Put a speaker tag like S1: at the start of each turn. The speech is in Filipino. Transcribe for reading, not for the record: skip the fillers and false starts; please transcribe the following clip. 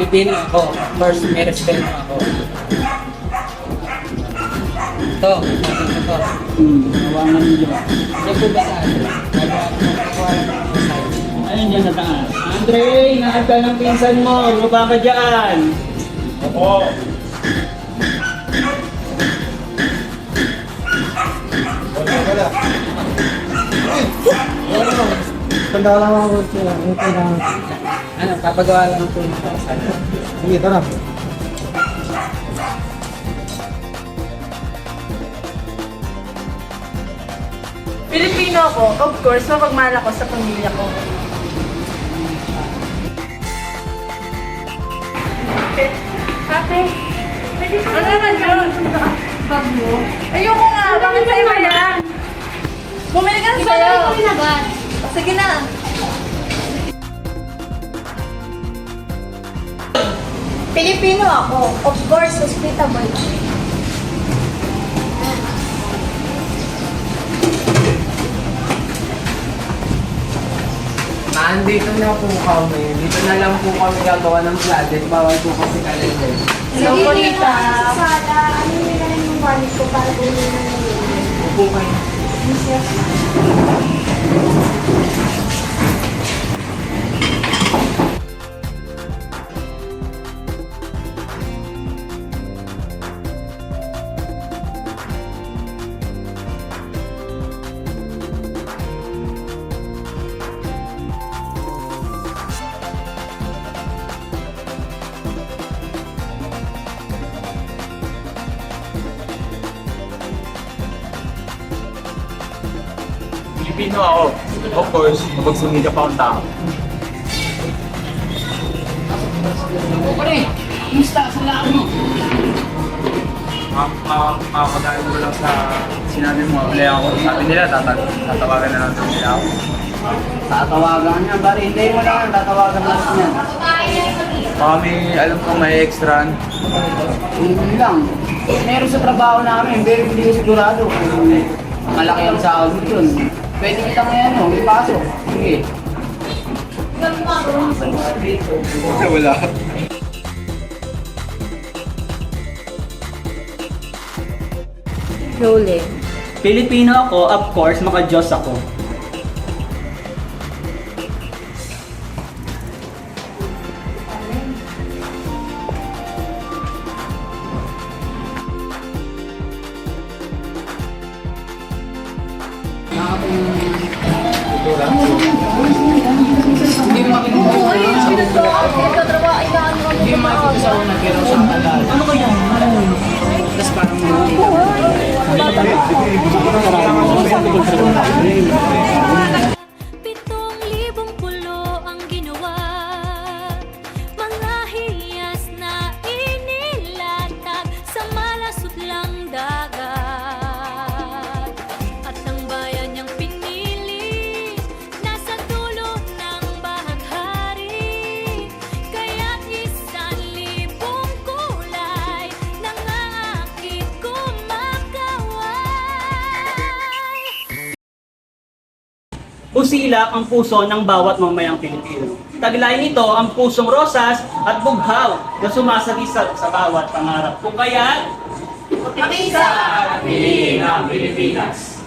S1: Pilipino ako. Of course, may respeto ako. Ito. Ito.
S2: Nawangan niyo.
S1: Diyan po ba sa atin? Nagkakuha lang ng mensahe.
S2: Ayun dyan sa taas. Andre, inaad ka ng pinsan mo. Baba ka dyan.
S3: Opo. Wala.
S1: Tanda lang ako sila. Ano, papagawa lang po yung kasal.
S3: Sige, tara.
S4: Pilipino ako, of course, mapagmahal ako sa pamilya ko. Ate, ano naman yun? Bag mo? Ayoko nga, bakit sa'yo ba yan? Bumili ka na sa'yo. Sige na.
S5: Pilipino ako. Of course, hospitable.
S1: Andito na po kami. Dito na lang po kami gagawa ng project. Bawal po kasi kalender.
S4: Hello, Bonita.
S5: Sala, ano nila yung wallet ko para bumili na yun?
S1: Upo kayo.
S3: Pilipino ako. Of course, mapagsumida pa akong tao.
S2: Pare, kumusta sa lakas mo?
S3: Makakadaan mo lang sa sinabi mo, uli ako. Sabi nila, tatawagan na lang daw nila ako.
S2: Tatawagan niya, pare. Hintayin mo lang. Tatawagan lang niya.
S3: Baka may alam kong may extra.
S2: Hindi lang. Meron sa trabaho namin, pero hindi ko sigurado kung malaki ang sahod yun. Pwede kita ngayon, no? Ipasok. Sige.
S3: Wala.
S4: Rolling.
S2: Pilipino ako, of course, maka-Diyos ako. Hindi mo makikita sa una. Hindi mo makikita sa una, pero sa tagal. Ano kaya? Tapos parang
S6: Pitong libong pulo ang ginawa, mga hiyas na inilatag sa malasutlang dagat. At ang bayan niyang pinili, nasa dulo ng bahaghari. Kaya't 1,000 kulay nangaakit kumakaway.
S2: Usilak ang puso ng bawat mamayang Pilipino. Taglay nito ang pusong rosas at bughaw na sumasagisag sa bawat pangarap. Kung kaya,
S4: Pakisa!
S2: piliin ang Pilipinas!